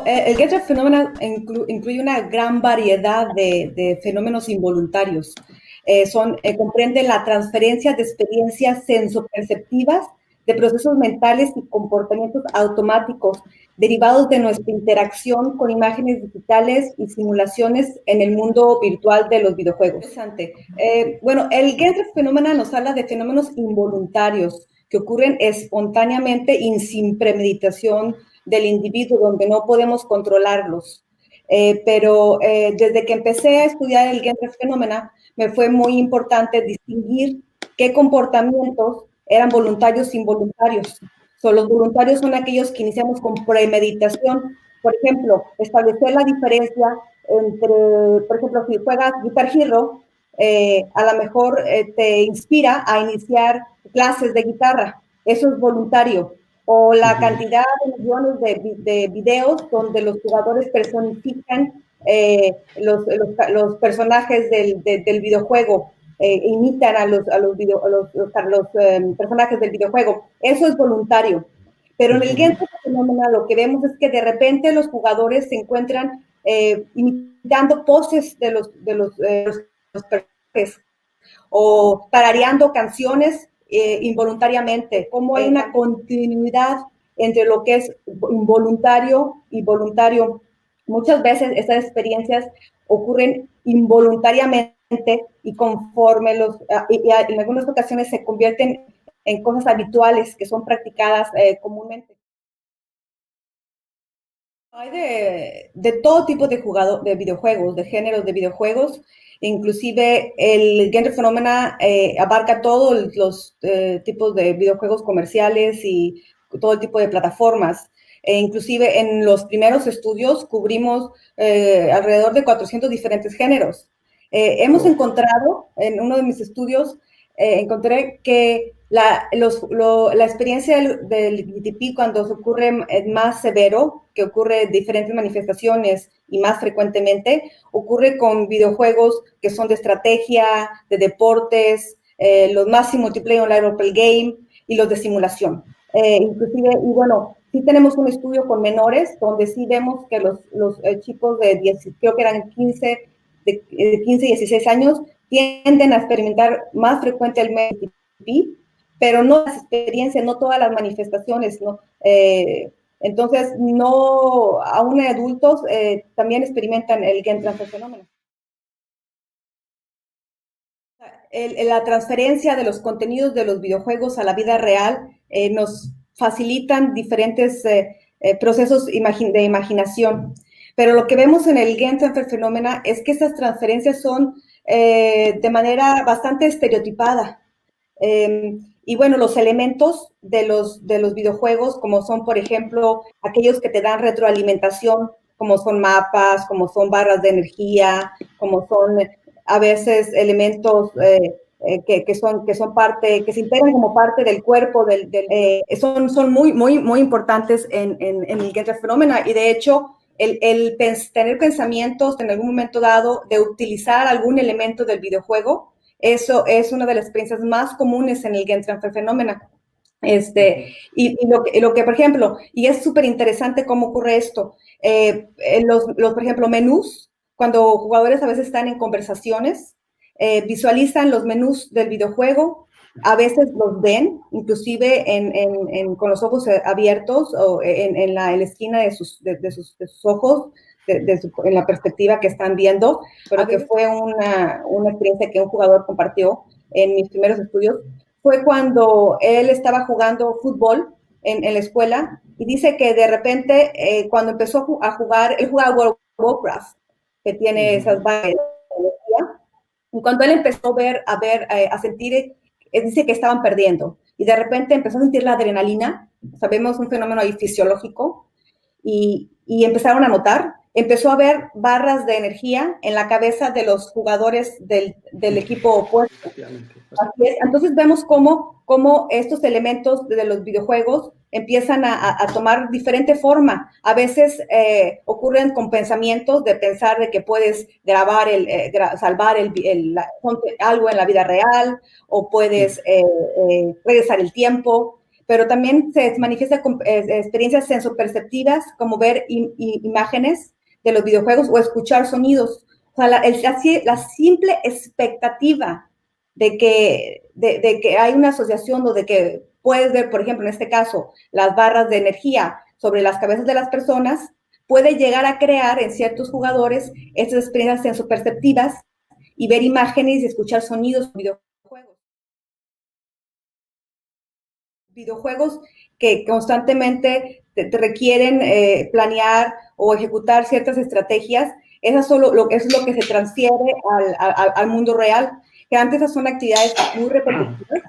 El Get Phenomena incluye una gran variedad de fenómenos involuntarios. Comprende la transferencia de experiencias sensoperceptivas, de procesos mentales y comportamientos automáticos derivados de nuestra interacción con imágenes digitales y simulaciones en el mundo virtual de los videojuegos. Bueno, el Get Phenomena nos habla de fenómenos involuntarios que ocurren espontáneamente y sin premeditación del individuo, donde no podemos controlarlos. Pero desde que empecé a estudiar el Get Phenomena, me fue muy importante distinguir qué comportamientos eran voluntarios e involuntarios. Los voluntarios son aquellos que iniciamos con premeditación. Por ejemplo, establecer la diferencia entre, por ejemplo, si juegas Guitar Hero, a lo mejor te inspira a iniciar clases de guitarra. Eso es voluntario. O la cantidad de millones de videos donde los jugadores personifican los personajes del videojuego, imitan a los personajes del videojuego. Eso es voluntario. Pero en el Genshin Phenomena lo que vemos es que de repente los jugadores se encuentran imitando poses de los personajes o tarareando canciones involuntariamente. Como hay una continuidad entre lo que es involuntario y voluntario. Muchas veces estas experiencias ocurren involuntariamente y conforme en algunas ocasiones se convierten en cosas habituales que son practicadas comúnmente. Hay de todo tipo de videojuegos, de géneros de videojuegos. Inclusive el Get Phenomena abarca todos los tipos de videojuegos comerciales y todo el tipo de plataformas. Inclusive en los primeros estudios cubrimos alrededor de 400 diferentes géneros. Hemos encontrado, en uno de mis estudios, encontré que la experiencia del GTP cuando se ocurre más severo, que ocurre diferentes manifestaciones y más frecuentemente, ocurre con videojuegos que son de estrategia, de deportes, los más multiplayer online role game y los de simulación. Inclusive, y bueno, sí tenemos un estudio con menores donde sí vemos que los chicos de 10, creo que eran 15 y 16 años, tienden a experimentar más frecuente el GTP, pero no las experiencias, no todas las manifestaciones, ¿no? Entonces, no, aún en adultos también experimentan el Get Phenomena. La transferencia de los contenidos de los videojuegos a la vida real nos facilitan diferentes procesos de imaginación. Pero lo que vemos en el Get Phenomena es que estas transferencias son de manera bastante estereotipada. Y bueno, los elementos de los videojuegos, como son, por ejemplo, aquellos que te dan retroalimentación, como son mapas, como son barras de energía, como son a veces elementos que son parte, que se integran como parte del cuerpo, son muy importantes en el Get Phenomena. Y de hecho, tener pensamientos en algún momento dado de utilizar algún elemento del videojuego, eso es una de las experiencias más comunes en el Get Phenomena. Y lo que, por ejemplo, y es súper interesante cómo ocurre esto, por ejemplo, menús, cuando jugadores a veces están en conversaciones, visualizan los menús del videojuego, a veces los ven, inclusive con los ojos abiertos o en la esquina de sus ojos, en la perspectiva que están viendo, pero que fue una experiencia que un jugador compartió en mis primeros estudios, fue cuando él estaba jugando fútbol en la escuela y dice que de repente cuando empezó a jugar, él jugaba World of Warcraft, que tiene esas barras de energía, y cuando él empezó a sentir, dice que estaban perdiendo y de repente empezó a sentir la adrenalina, sabemos un fenómeno ahí fisiológico, y empezaron a notar, empezó a ver barras de energía en la cabeza de los jugadores del equipo opuesto. Así es. Entonces vemos cómo estos elementos de los videojuegos empiezan a tomar diferente forma. A veces ocurren con pensamientos de pensar de que puedes grabar, salvar algo en la vida real o puedes regresar el tiempo. pero también se manifiesta con experiencias sensoperceptivas, como ver imágenes de los videojuegos o escuchar sonidos. O sea, la simple expectativa de que hay una asociación o de que puedes ver, por ejemplo, en este caso, las barras de energía sobre las cabezas de las personas, puede llegar a crear en ciertos jugadores estas experiencias sensoperceptivas y ver imágenes y escuchar sonidos en videojuegos. Videojuegos que constantemente te requieren planear o ejecutar ciertas estrategias, eso es lo que se transfiere al mundo real, que antes son actividades muy repetitivas,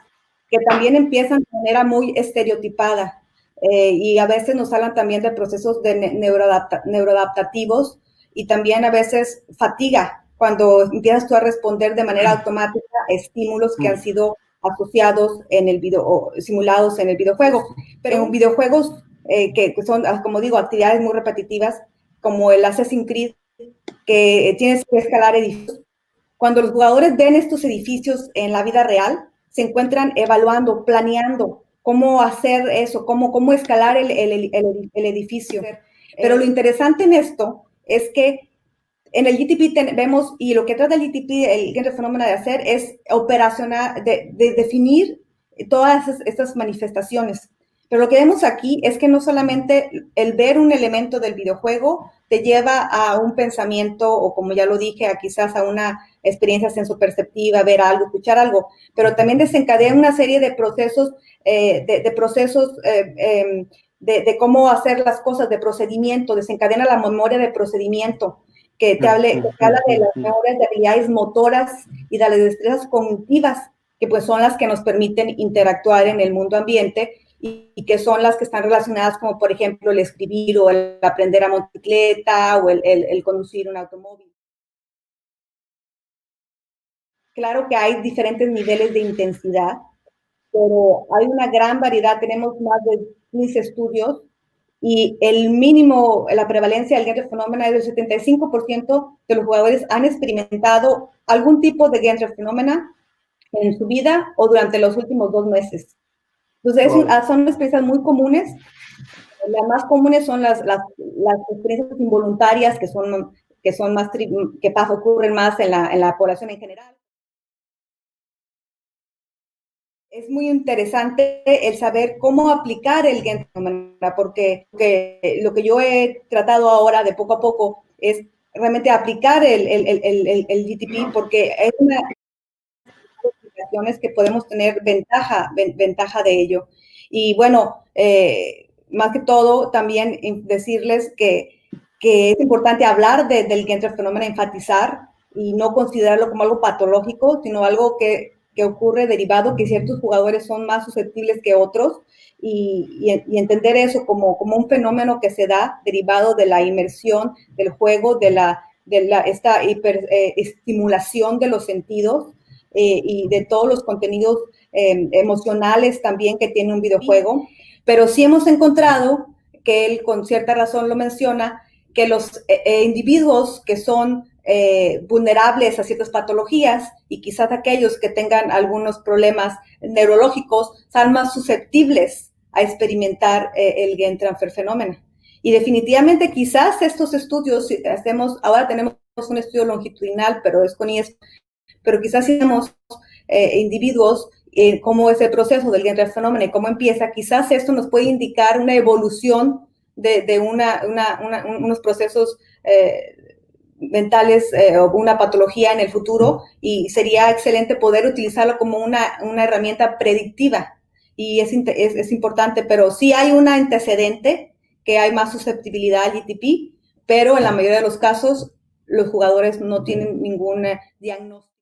que también empiezan de manera muy estereotipada, y a veces nos hablan también de procesos de neuroadaptativos, y también a veces fatiga cuando empiezas tú a responder de manera automática a estímulos que han sido asociados en el video o simulados en el videojuego. Pero en videojuegos que son, como digo, actividades muy repetitivas, como el Assassin's Creed, que tienes que escalar edificios. Cuando los jugadores ven estos edificios en la vida real, se encuentran evaluando, planeando cómo hacer eso, cómo escalar el edificio. Pero lo interesante en esto es que en el GTP vemos, y lo que trata el GTP, el Game Phenomena, de hacer es operacionar, de definir todas estas manifestaciones. Pero lo que vemos aquí es que no solamente el ver un elemento del videojuego te lleva a un pensamiento, o como ya lo dije, a quizás a una experiencia sensoperceptiva, ver algo, escuchar algo, pero también desencadena una serie de procesos, de cómo hacer las cosas, de procedimiento, desencadena la memoria de procedimiento, que te habla de las memorias de habilidades motoras y de las destrezas cognitivas, que pues son las que nos permiten interactuar en el mundo ambiente, y que son las que están relacionadas, como por ejemplo el escribir o el aprender a motocicleta o el conducir un automóvil. Claro que hay diferentes niveles de intensidad, pero hay una gran variedad, tenemos más de 15 estudios, y el mínimo, la prevalencia del Genscher Phenomena es del 75% de los jugadores han experimentado algún tipo de Genscher Phenomena en su vida o durante los últimos 2 meses. Entonces, son experiencias muy comunes. Las más comunes son las experiencias involuntarias, que son más, que ocurren más en la población en general. Es muy interesante el saber cómo aplicar el Genscher Phenomena, porque lo que yo he tratado ahora de poco a poco es realmente aplicar el GTP, porque es una aplicaciones que podemos tener ventaja de ello. Y bueno, más que todo, también decirles que es importante hablar del Genscher Phenomena, enfatizar y no considerarlo como algo patológico, sino algo que ocurre derivado, que ciertos jugadores son más susceptibles que otros, y entender eso como un fenómeno que se da derivado de la inmersión del juego, esta hiperestimulación de los sentidos, y de todos los contenidos emocionales también que tiene un videojuego. Pero sí hemos encontrado, que él con cierta razón lo menciona, que los individuos que son vulnerables a ciertas patologías, y quizás aquellos que tengan algunos problemas neurológicos, son más susceptibles a experimentar el Genscher Phenomena. Y definitivamente quizás estos estudios, ahora tenemos un estudio longitudinal, pero es con IES, pero quizás si tenemos individuos, cómo es el proceso del Genscher Phenomena y cómo empieza, quizás esto nos puede indicar una evolución de unos procesos mentales, o una patología en el futuro, y sería excelente poder utilizarlo como una herramienta predictiva, y es importante, pero sí hay un antecedente, que hay más susceptibilidad al GTP, pero en la mayoría de los casos los jugadores no tienen ningún diagnóstico.